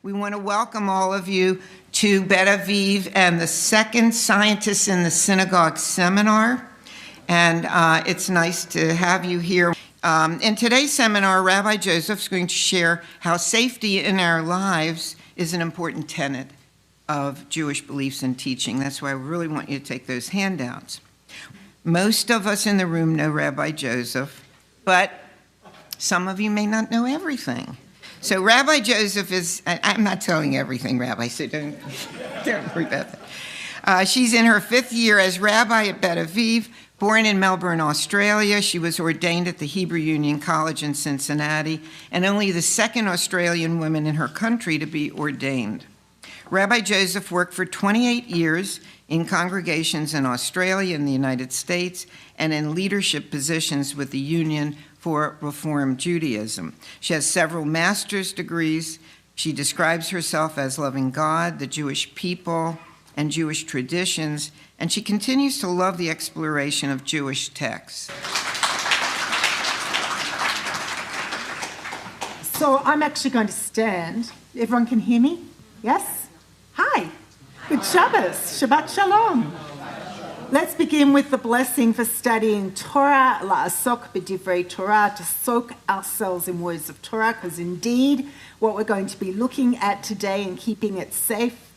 We want to welcome all of you to Bet Aviv and the second Scientists in the Synagogue seminar. And it's nice to have you here. In today's seminar, Rabbi Joseph is going to share how safety in our lives is an important tenet of Jewish beliefs and teaching. That's why I really want you to take those handouts. Most of us in the room know Rabbi Joseph, but some of you may not know everything. So Rabbi Joseph is, I'm not telling everything, Rabbi, so don't worry about that. She's in her 5th year as rabbi at Bet Aviv. Born in Melbourne, Australia, she was ordained at the Hebrew Union College in Cincinnati, and only the second Australian woman in her country to be ordained. Rabbi Joseph worked for 28 years in congregations in Australia and the United States, and in leadership positions with the Union for Reform Judaism. She has several master's degrees. She describes herself as loving God, the Jewish people, and Jewish traditions, and she continues to love the exploration of Jewish texts. So I'm actually going to stand. Everyone can hear me? Yes? Hi. Good Shabbos. Shabbat Shalom. Let's begin with the blessing for studying Torah, la'asok b'divrei Torah, to soak ourselves in words of Torah, because indeed what we're going to be looking at today and keeping it safe,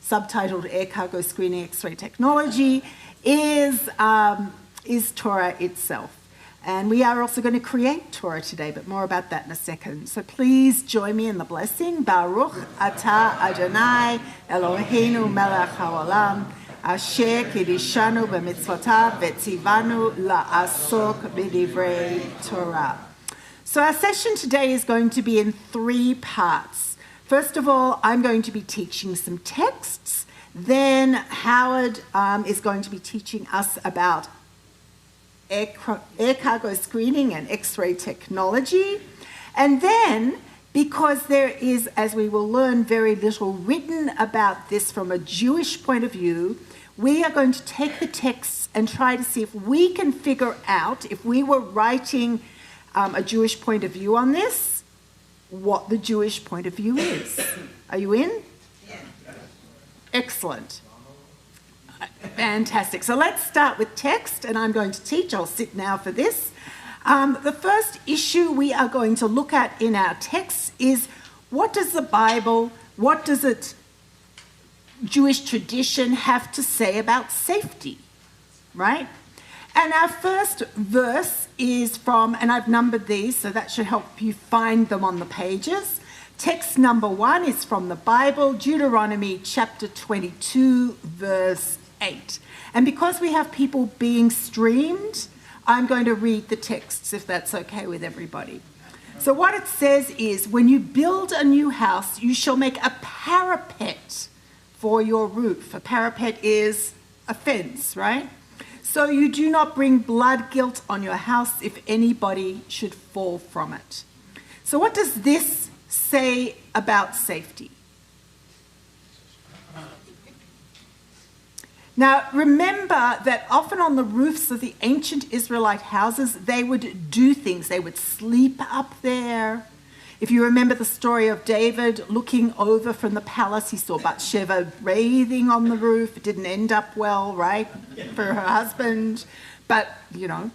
subtitled Air Cargo Screening X-Ray Technology, is Torah itself. And we are also going to create Torah today, but more about that in a second. So please join me in the blessing. Baruch atah Adonai Eloheinu melech haolam, asher kidishanu b'mitzvotav v'tzivanu la'asok b'divrei Torah. So our session today is going to be in 3 parts. First of all, I'm going to be teaching some texts. Then Howard is going to be teaching us about air cargo screening and X-ray technology. And then, because there is, as we will learn, very little written about this from a Jewish point of view, we are going to take the texts and try to see if we can figure out, if we were writing a Jewish point of view on this, what the Jewish point of view is. Are you in? Yeah. Excellent. Fantastic. So let's start with text, and I'm going to teach. I'll sit now for this. The first issue we are going to look at in our text is, what does the Bible, what does it, Jewish tradition, have to say about safety, right? And our first verse is from, and I've numbered these, so that should help you find them on the pages. Text number 1 is from the Bible, Deuteronomy chapter 22, verse 8. And because we have people being streamed, I'm going to read the texts, if that's okay with everybody. So what it says is, when you build a new house, you shall make a parapet for your roof. A parapet is a fence, right? So you do not bring blood guilt on your house if anybody should fall from it. So what does this say about safety? Now, remember that often on the roofs of the ancient Israelite houses, they would do things. They would sleep up there. If you remember the story of David looking over from the palace, he saw Bathsheba bathing on the roof. It didn't end up well, right, for her husband. But, you know,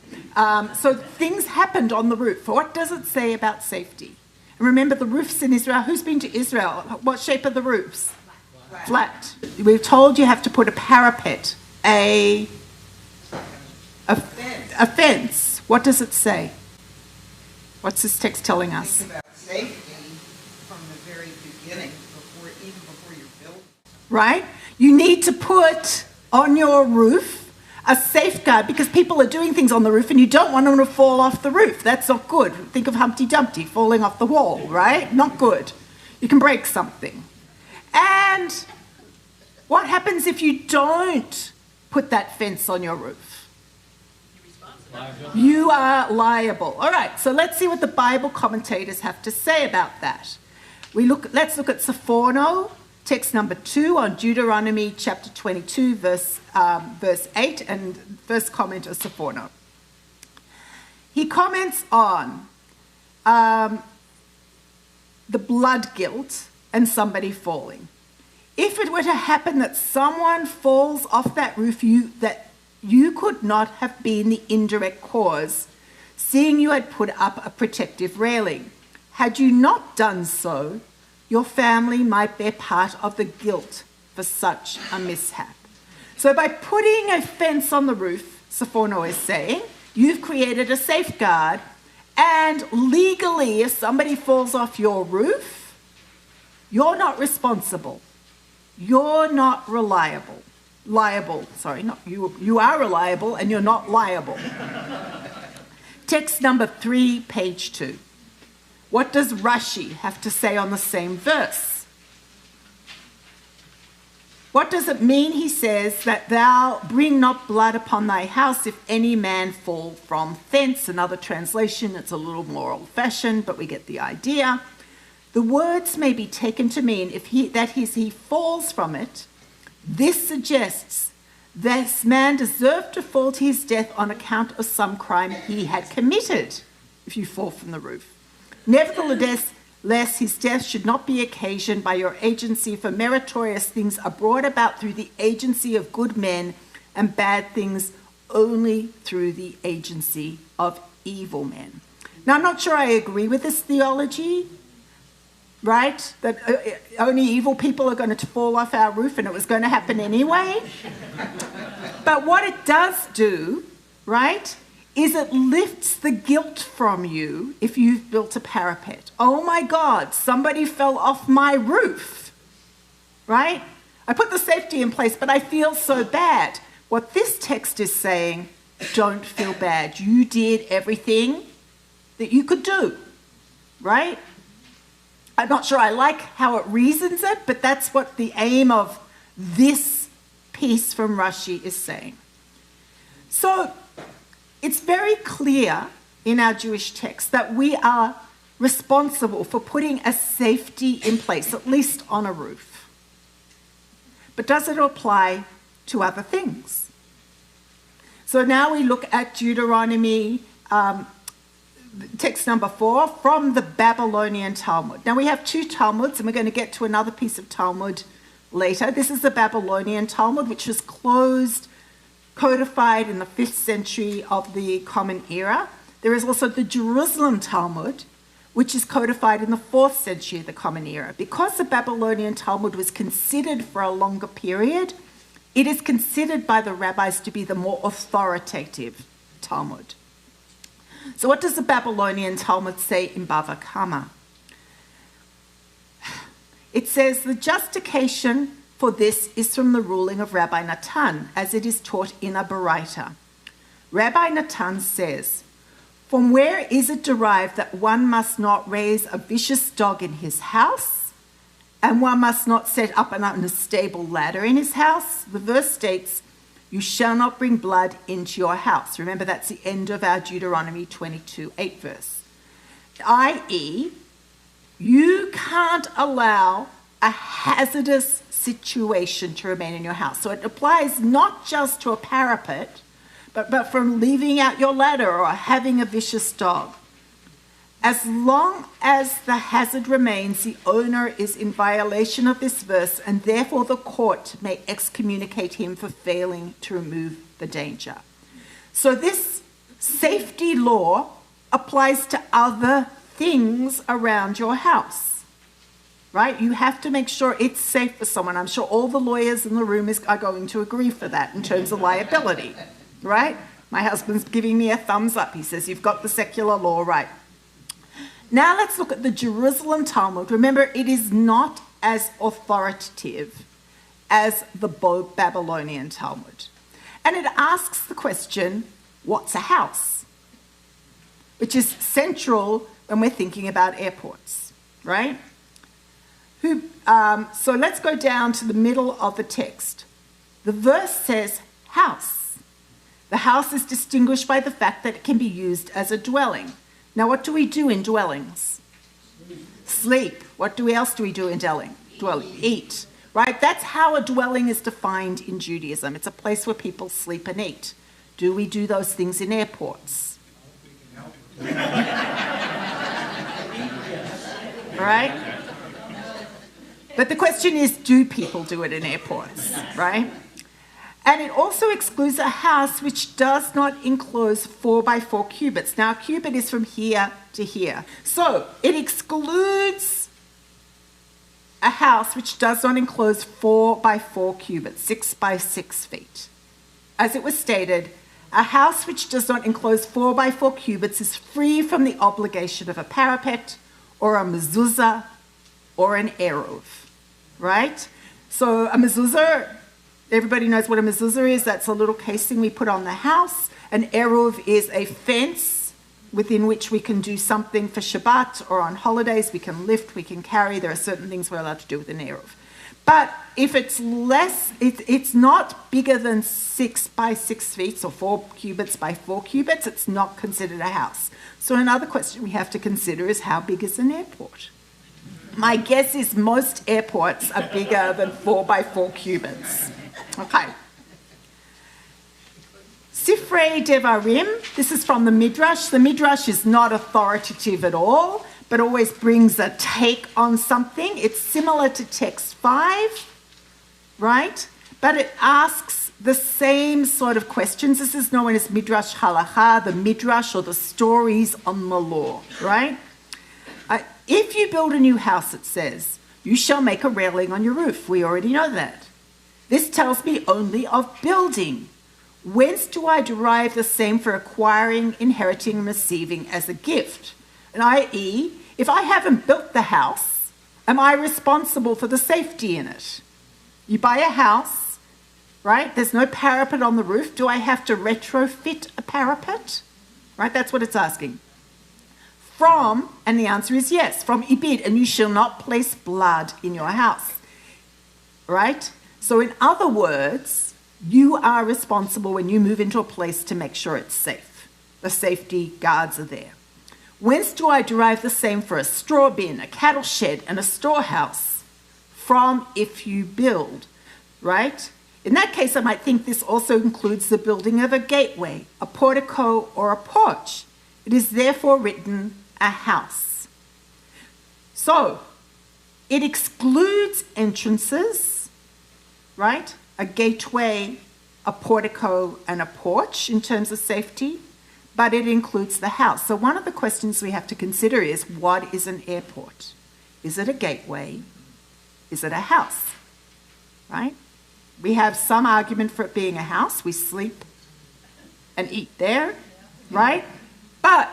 so things happened on the roof. What does it say about safety? And remember the roofs in Israel. Who's been to Israel? What shape are the roofs? Flat. We've told you have to put a parapet, a fence. What does it say? What's this text telling us? Think about safety from the very beginning, even before you're built. Right? You need to put on your roof a safeguard, because people are doing things on the roof and you don't want them to fall off the roof. That's not good. Think of Humpty Dumpty falling off the wall, right? Not good. You can break something. And what happens if you don't put that fence on your roof? You are liable. All right, so let's see what the Bible commentators have to say about that. Let's look at Sephono, text number 2 on Deuteronomy chapter 22, verse 8, and first comment of Sephono. He comments on the blood guilt and somebody falling. If it were to happen that someone falls off that roof, you could not have been the indirect cause, seeing you had put up a protective railing. Had you not done so, your family might bear part of the guilt for such a mishap. So by putting a fence on the roof, Sforno is saying, you've created a safeguard, and legally, if somebody falls off your roof, you're not responsible. You're not reliable. You are reliable and you're not liable. Text number 3, page 2. What does Rashi have to say on the same verse? What does it mean, he says, that thou bring not blood upon thy house if any man fall from thence? Another translation, it's a little more old-fashioned, but we get the idea. The words may be taken to mean if he falls from it. This suggests this man deserved to fall to his death on account of some crime he had committed, if you fall from the roof. Nevertheless, his death should not be occasioned by your agency, for meritorious things are brought about through the agency of good men, and bad things only through the agency of evil men. Now, I'm not sure I agree with this theology, right? That only evil people are going to fall off our roof and it was going to happen anyway. But what it does do, right, is it lifts the guilt from you if you've built a parapet. Oh my God, somebody fell off my roof, right? I put the safety in place, but I feel so bad. What this text is saying, don't feel bad. You did everything that you could do, right? I'm not sure I like how it reasons it, but that's what the aim of this piece from Rashi is saying. So it's very clear in our Jewish text that we are responsible for putting a safety in place, at least on a roof. But does it apply to other things? So now we look at Deuteronomy, text number 4, from the Babylonian Talmud. Now we have 2 Talmuds, and we're going to get to another piece of Talmud later. This is the Babylonian Talmud, which was codified in the 5th century of the Common Era. There is also the Jerusalem Talmud, which is codified in the 4th century of the Common Era. Because the Babylonian Talmud was considered for a longer period, it is considered by the rabbis to be the more authoritative Talmud. So what does the Babylonian Talmud say in Bava Kama? It says the justification for this is from the ruling of Rabbi Natan, as it is taught in a Baraita. Rabbi Natan says, from where is it derived that one must not raise a vicious dog in his house, and one must not set up an unstable ladder in his house? The verse states, you shall not bring blood into your house. Remember, that's the end of our Deuteronomy 22:8 verse. I.e., you can't allow a hazardous situation to remain in your house. So it applies not just to a parapet, but from leaving out your ladder or having a vicious dog. As long as the hazard remains, the owner is in violation of this verse, and therefore the court may excommunicate him for failing to remove the danger. So this safety law applies to other things around your house, right? You have to make sure it's safe for someone. I'm sure all the lawyers in the room are going to agree for that in terms of liability, right? My husband's giving me a thumbs up. He says, you've got the secular law right. Now let's look at the Jerusalem Talmud. Remember, it is not as authoritative as the Babylonian Talmud. And it asks the question, what's a house? Which is central when we're thinking about airports, right? So let's go down to the middle of the text. The verse says house. The house is distinguished by the fact that it can be used as a dwelling. Now, what do we do in dwellings? Sleep. What else do we do in dwelling? Eat. Right? That's how a dwelling is defined in Judaism. It's a place where people sleep and eat. Do we do those things in airports? Right? But the question is, do people do it in airports, right? And it also excludes a house which does not enclose 4 by 4 cubits. Now, a cubit is from here to here. So it excludes a house which does not enclose 4 by 4 cubits, 6 by 6 feet. As it was stated, a house which does not enclose 4 by 4 cubits is free from the obligation of a parapet or a mezuzah or an eruv, right? So a mezuzah, everybody knows what a mezuzah is. That's a little casing we put on the house. An eruv is a fence within which we can do something for Shabbat, or on holidays we can lift, we can carry. There are certain things we're allowed to do with an eruv. But if it's less, it's not bigger than 6 by 6 feet, so 4 cubits by 4 cubits, it's not considered a house. So another question we have to consider is, how big is an airport? My guess is most airports are bigger than 4 by 4 cubits. Okay. Sifrei Devarim, this is from the Midrash. The Midrash is not authoritative at all, but always brings a take on something. It's similar to text 5, right? But it asks the same sort of questions. This is known as Midrash Halacha, the Midrash, or the stories on the law, right? If you build a new house, it says, you shall make a railing on your roof. We already know that. This tells me only of building. Whence do I derive the same for acquiring, inheriting, and receiving as a gift? And i.e., if I haven't built the house, am I responsible for the safety in it? You buy a house, right? There's no parapet on the roof. Do I have to retrofit a parapet? Right? That's what it's asking. From, and the answer is yes, from Ibid, and you shall not place blood in your house. Right? So in other words, you are responsible when you move into a place to make sure it's safe. The safety guards are there. Whence do I derive the same for a straw bin, a cattle shed, and a storehouse? From if you build, right? In that case, I might think this also includes the building of a gateway, a portico, or a porch. It is therefore written a house. So, it excludes entrances, right? A gateway, a portico, and a porch in terms of safety, but it includes the house. So one of the questions we have to consider is, what is an airport? Is it a gateway? Is it a house? Right? We have some argument for it being a house. We sleep and eat there, right? But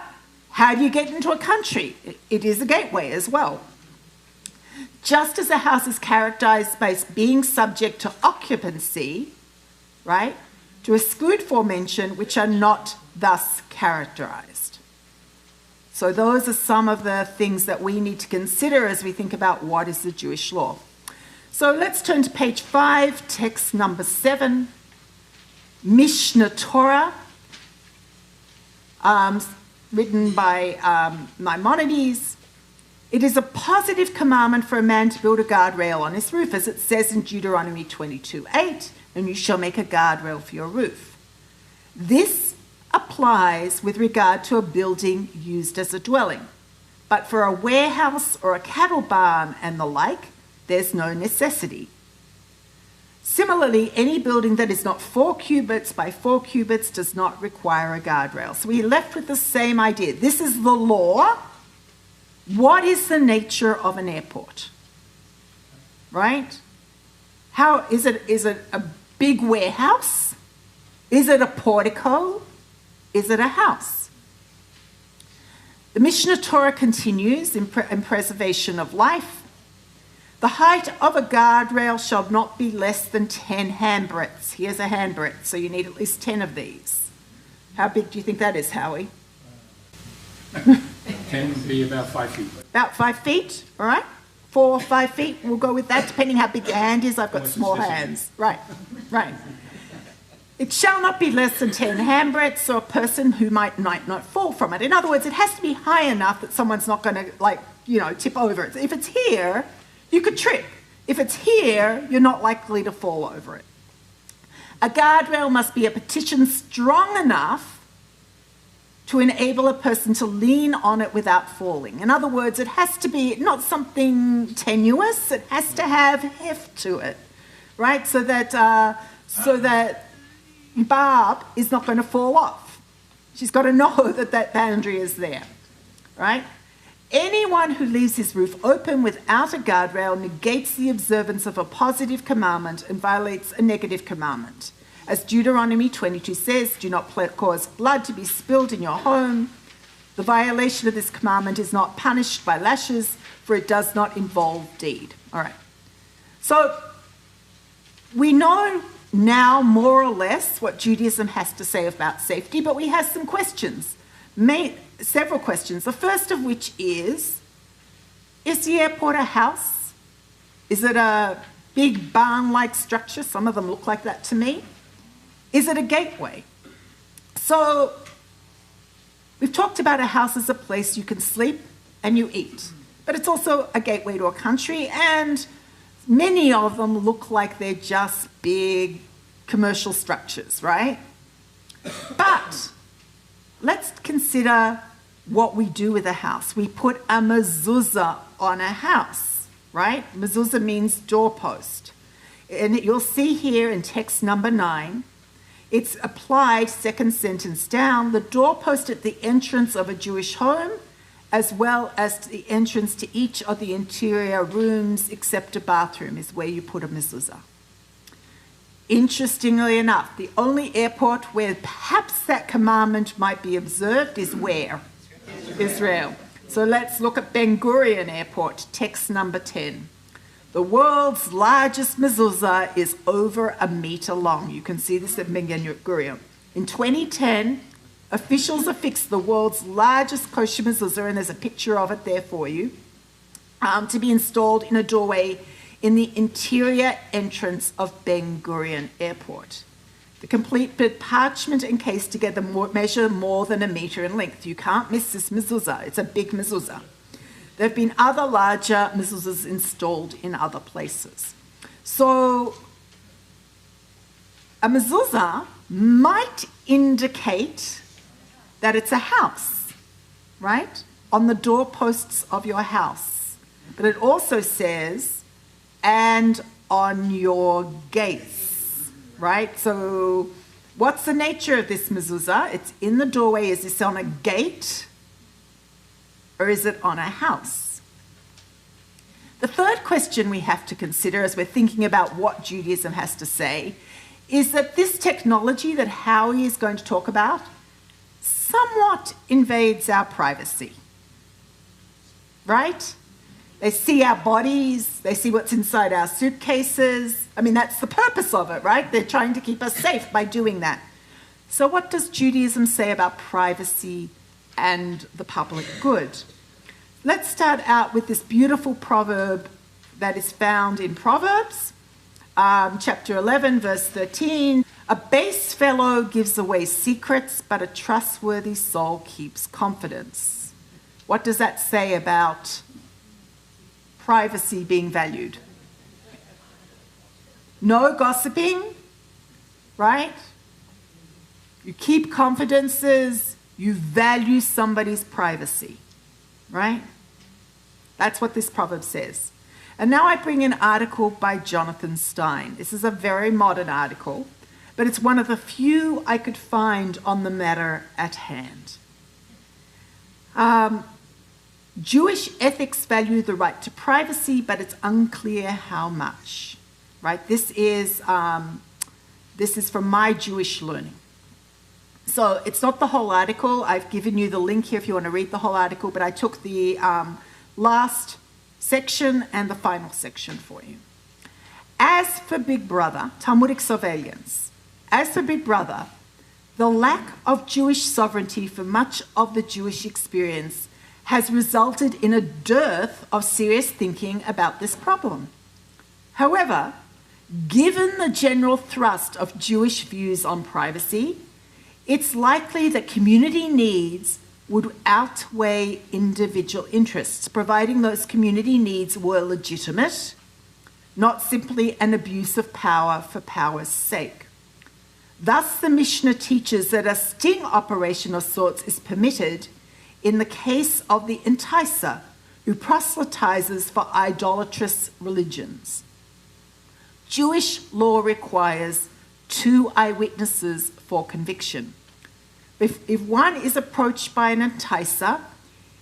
how do you get into a country? It is a gateway as well. Just as a house is characterized by being subject to occupancy, right, to exclude forementioned which are not thus characterized. So those are some of the things that we need to consider as we think about what is the Jewish law. So let's turn to page 5, text number 7, Mishnah Torah, written by Maimonides. It is a positive commandment for a man to build a guardrail on his roof, as it says in Deuteronomy 22:8, and you shall make a guardrail for your roof. This applies with regard to a building used as a dwelling. But for a warehouse or a cattle barn and the like, there's no necessity. Similarly, any building that is not 4 cubits by 4 cubits does not require a guardrail. So we're left with the same idea. This is the law. What is the nature of an airport? Right? How is it a big warehouse? Is it a portico? Is it a house? The Mishnah Torah continues in preservation of life. The height of a guardrail shall not be less than 10 handbreadths. Here's a handbreadth, so you need at least 10 of these. How big do you think that is, Howie? 10 would be about 5 feet. About 5 feet, all right? 4 or 5 feet, we'll go with that, depending how big your hand is. I've got small hands. Right, right. It shall not be less than 10 handbreadths, so a person who might not fall from it. In other words, it has to be high enough that someone's not going to, tip over it. If it's here, you could trip. If it's here, you're not likely to fall over it. A guardrail must be a petition strong enough to enable a person to lean on it without falling. In other words, it has to be not something tenuous, it has to have heft to it, right? So that Barb is not going to fall off. She's got to know that that boundary is there, right? Anyone who leaves his roof open without a guardrail negates the observance of a positive commandment and violates a negative commandment. As Deuteronomy 22 says, do not cause blood to be spilled in your home. The violation of this commandment is not punished by lashes, for it does not involve deed. All right. So we know now more or less what Judaism has to say about safety, but we have some questions, several questions. The first of which is the airport a house? Is it a big barn-like structure? Some of them look like that to me. Is it a gateway? So we've talked about a house as a place you can sleep and you eat, but it's also a gateway to a country, and many of them look like they're just big commercial structures, right? But let's consider what we do with a house. We put a mezuzah on a house, right? Mezuzah means doorpost. And you'll see here in text number 9, it's applied, second sentence down, the doorpost at the entrance of a Jewish home, as well as to the entrance to each of the interior rooms except a bathroom, is where you put a mezuzah. Interestingly enough, the only airport where perhaps that commandment might be observed is where? Israel. So let's look at Ben Gurion Airport, text number 10. The world's largest mezuzah is over 1 meter long. You can see this at Ben Gurion. In 2010, officials affixed the world's largest kosher mezuzah, and there's a picture of it there for you, to be installed in a doorway in the interior entrance of Ben Gurion Airport. The complete parchment and case together measure more than 1 meter in length. You can't miss this mezuzah. It's a big mezuzah. There have been other larger mezuzahs installed in other places. So a mezuzah might indicate that it's a house, right? On the doorposts of your house. But it also says, and on your gates, right? So what's the nature of this mezuzah? It's in the doorway. Is this on a gate? Or is it on a house? The third question we have to consider as we're thinking about what Judaism has to say is that this technology that Howie is going to talk about somewhat invades our privacy, right? They see our bodies, they see what's inside our suitcases. I mean, that's the purpose of it, right? They're trying to keep us safe by doing that. So what does Judaism say about privacy and the public good? Let's start out with this beautiful proverb that is found in Proverbs, chapter 11, verse 13. A base fellow gives away secrets, but a trustworthy soul keeps confidence. What does that say about privacy being valued? No gossiping, right? You keep confidences. You value somebody's privacy, right? That's what this proverb says. And now I bring an article by Jonathan Stein. This is a very modern article, but it's one of the few I could find on the matter at hand. Jewish ethics value the right to privacy, but it's unclear how much, right? This is from my Jewish learning. So it's not the whole article. I've given you the link here if you want to read the whole article, but I took the last section and the final section for you. As for Big Brother, Talmudic surveillance, as for Big Brother, the lack of Jewish sovereignty for much of the Jewish experience has resulted in a dearth of serious thinking about this problem. However, given the general thrust of Jewish views on privacy, it's likely that community needs would outweigh individual interests, providing those community needs were legitimate, not simply an abuse of power for power's sake. Thus, the Mishnah teaches that a sting operation of sorts is permitted in the case of the enticer who proselytizes for idolatrous religions. Jewish law requires 2 eyewitnesses for conviction. If one is approached by an enticer,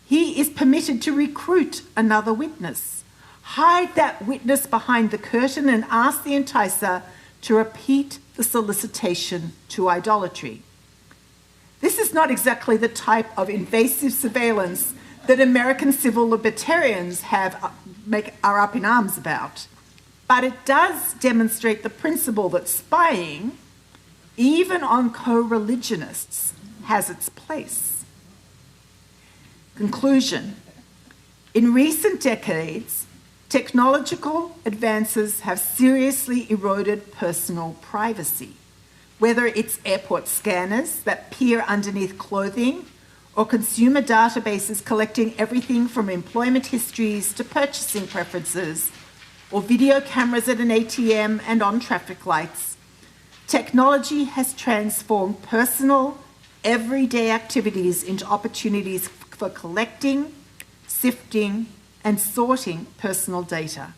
he is permitted to recruit another witness, hide that witness behind the curtain, and ask the enticer to repeat the solicitation to idolatry. This is not exactly the type of invasive surveillance that American civil libertarians are up in arms about. But it does demonstrate the principle that spying, even on co-religionists, has its place. Conclusion. In recent decades, technological advances have seriously eroded personal privacy, whether it's airport scanners that peer underneath clothing or consumer databases collecting everything from employment histories to purchasing preferences, or video cameras at an ATM and on traffic lights. Technology has transformed personal, everyday activities into opportunities for collecting, sifting, and sorting personal data.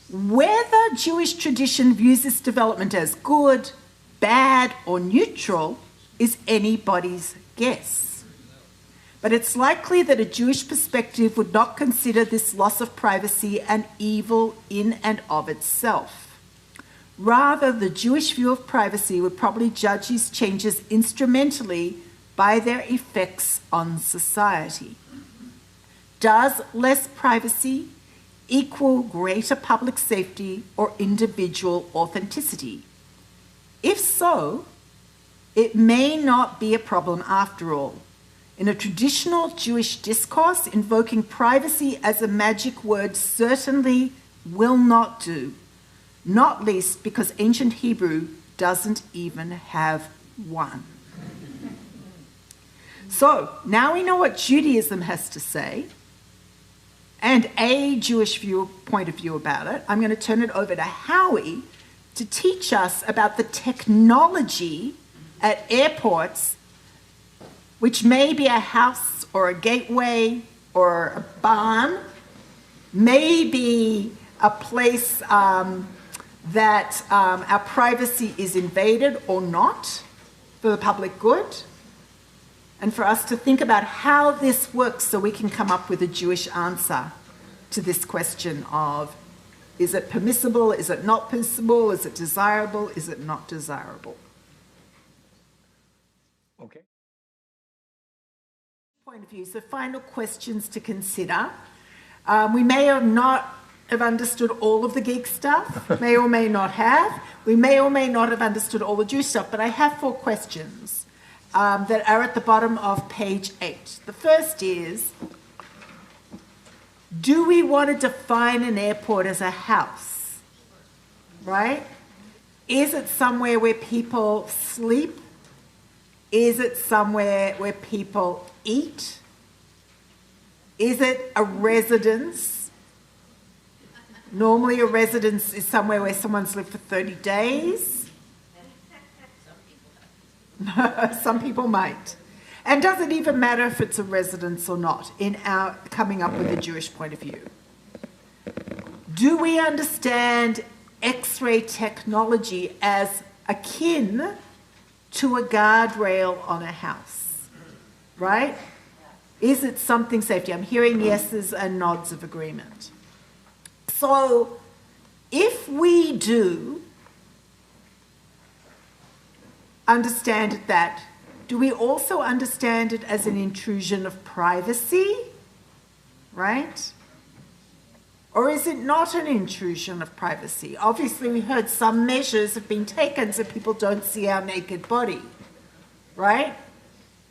Whether Jewish tradition views this development as good, bad, or neutral is anybody's guess. But it's likely that a Jewish perspective would not consider this loss of privacy an evil in and of itself. Rather, the Jewish view of privacy would probably judge these changes instrumentally by their effects on society. Does less privacy equal greater public safety or individual authenticity? If so, it may not be a problem after all. In a traditional Jewish discourse, invoking privacy as a magic word certainly will not do, not least because ancient Hebrew doesn't even have one. So, now we know what Judaism has to say, and a Jewish point of view about it. I'm going to turn it over to Howie to teach us about the technology at airports, which may be a house or a gateway or a barn, may be a place that our privacy is invaded or not for the public good, and for us to think about how this works so we can come up with a Jewish answer to this question of, is it permissible, is it not permissible, is it desirable, is it not desirable? Okay. Point of view. So final questions to consider. We may have not have understood all of the geek stuff, may or may not have. We may or may not have understood all the Jewish stuff, but I have 4 questions that are at the bottom of page 8. The first is, do we want to define an airport as a house? Right? Is it somewhere where people sleep? Is it somewhere where people eat? Is it a residence? Normally a residence is somewhere where someone's lived for 30 days. Some people might. And does it even matter if it's a residence or not in our coming up with a Jewish point of view? Do we understand X-ray technology as akin to a guardrail on a house, right? Is it something safety? I'm hearing yeses and nods of agreement. So if we do understand it that, do we also understand it as an intrusion of privacy, right? Or is it not an intrusion of privacy? Obviously, we heard some measures have been taken so people don't see our naked body, right?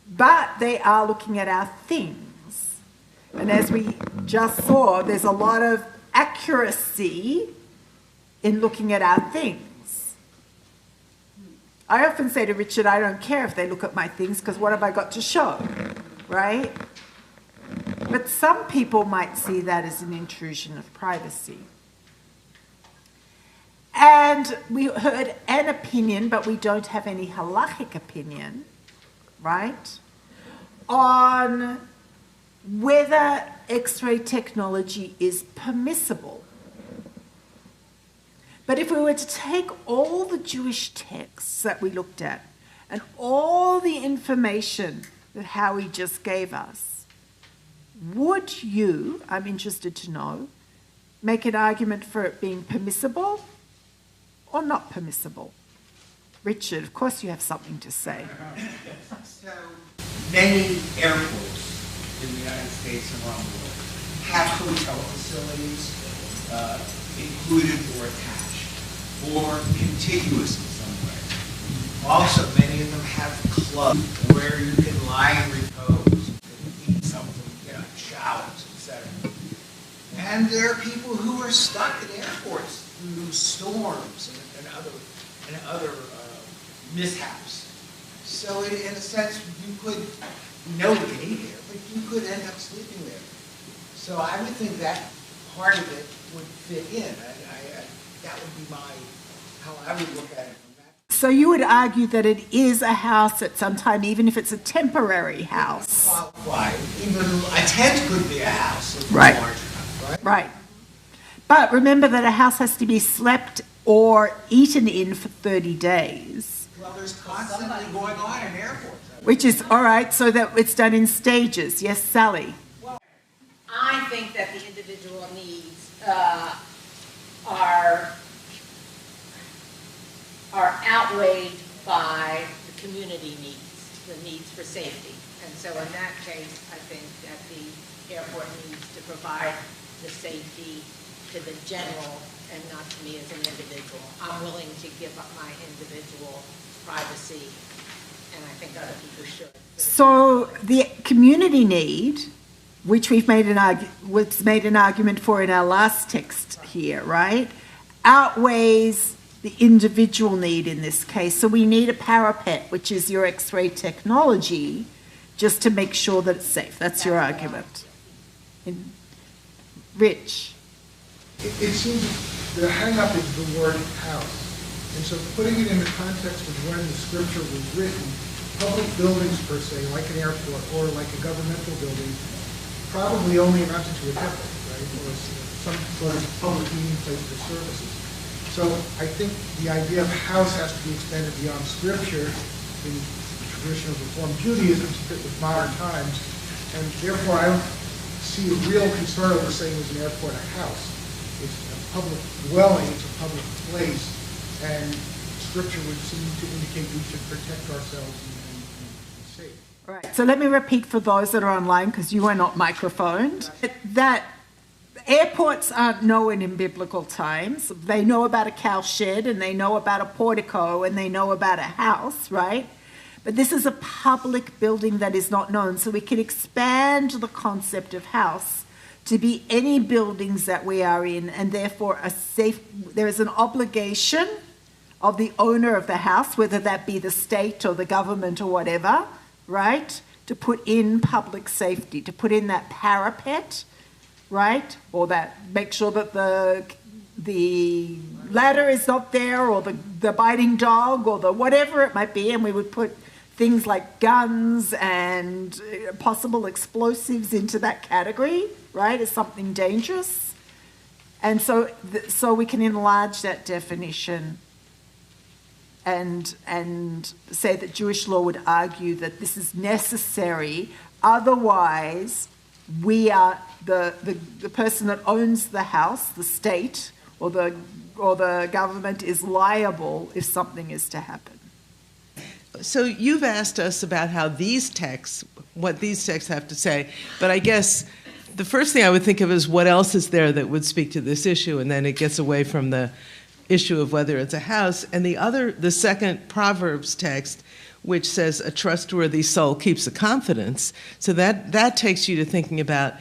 But they are looking at our things. And as we just saw, there's a lot of accuracy in looking at our things. I often say to Richard, I don't care if they look at my things because what have I got to show, right? But some people might see that as an intrusion of privacy. And And we heard an opinion, but we don't have any halachic opinion, right, on whether X-ray technology is permissible. But if we were to take all the Jewish texts that we looked at and all the information that Howie just gave us, would you, I'm interested to know, make an argument for it being permissible or not permissible? Richard, of course you have something to say. So many airports in the United States and around the world have hotel facilities included or attached or contiguous in some way. Also, many of them have clubs where you can lie and repose, and eat something, showers, etc. And there are people who are stuck in airports through storms and other mishaps. So in a sense, you could know to get there, but you could end up sleeping there. So I would think that part of it would fit in. That would be how I would look at it from that. So you would argue that it is a house at some time, even if it's a temporary house. Why? Even a tent could be a house if it's Right. large enough, right? Right. But remember that a house has to be slept or eaten in for 30 days. Well, there's constantly going on in airports. Which is, all right, so that it's done in stages. Yes, Sally? I think that the individual needs are outweighed by the community needs, the needs for safety. And so in that case, I think that the airport needs to provide the safety to the general and not to me as an individual. I'm willing to give up my individual privacy, and I think other people should. So the community need, which we've made an argument for in our last text here, right, outweighs the individual need in this case. So we need a parapet, which is your X-ray technology, just to make sure that it's safe. That's your argument. Rich? It seems the hang-up is the word house. And so putting it in the context of when the scripture was written, public buildings per se, like an airport or like a governmental building, probably only amounted to a temple, right? Or some sort of public meeting place for services. So I think the idea of house has to be extended beyond scripture in the tradition of Reformed Judaism to fit with modern times. And therefore I don't see a real concern over saying it's an airport a house. It's a public dwelling, it's a public place, and scripture would seem to indicate we should protect ourselves and be safe. Right. So let me repeat for those that are online, because you are not microphoned, that airports aren't known in biblical times. They know about a cow shed, and they know about a portico, and they know about a house, right? But this is a public building that is not known, so we can expand the concept of house to be any buildings that we are in, and therefore there is an obligation of the owner of the house, whether that be the state or the government or whatever, right, to put in public safety, to put in that parapet, right, or that make sure that the ladder is not there, or the biting dog, or the whatever it might be, and we would put things like guns and possible explosives into that category, right, as something dangerous. And so we can enlarge that definition and say that Jewish law would argue that this is necessary, otherwise we are the person that owns the house, the state or the government, is liable if something is to happen. So you've asked us about how what these texts have to say, but I guess the first thing I would think of is what else is there that would speak to this issue, and then it gets away from the issue of whether it's a house. And the second Proverbs text, which says a trustworthy soul keeps a confidence. So that takes you to thinking about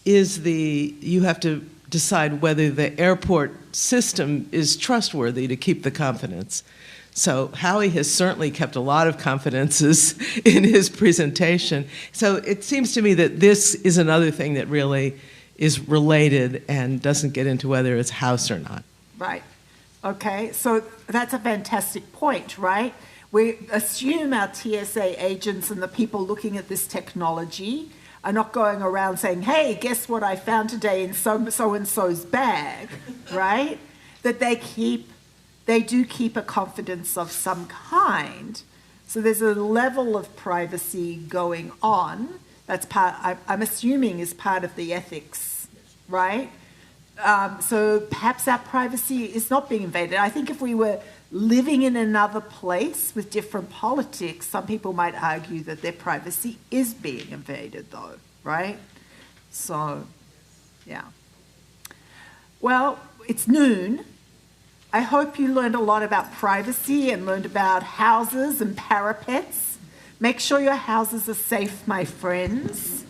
you have to decide whether the airport system is trustworthy to keep the confidence. So Howie has certainly kept a lot of confidences in his presentation. So it seems to me that this is another thing that really is related and doesn't get into whether it's house or not. Right. Okay, so that's a fantastic point, right? We assume our TSA agents and the people looking at this technology are not going around saying, hey, guess what I found today in so-and-so's bag, right? That they do keep a confidence of some kind. So there's a level of privacy going on that's I'm assuming is part of the ethics, right? So perhaps our privacy is not being invaded. I think if we were living in another place with different politics, some people might argue that their privacy is being invaded though, right? So, yeah. Well, it's noon. I hope you learned a lot about privacy and learned about houses and parapets. Make sure your houses are safe, my friends.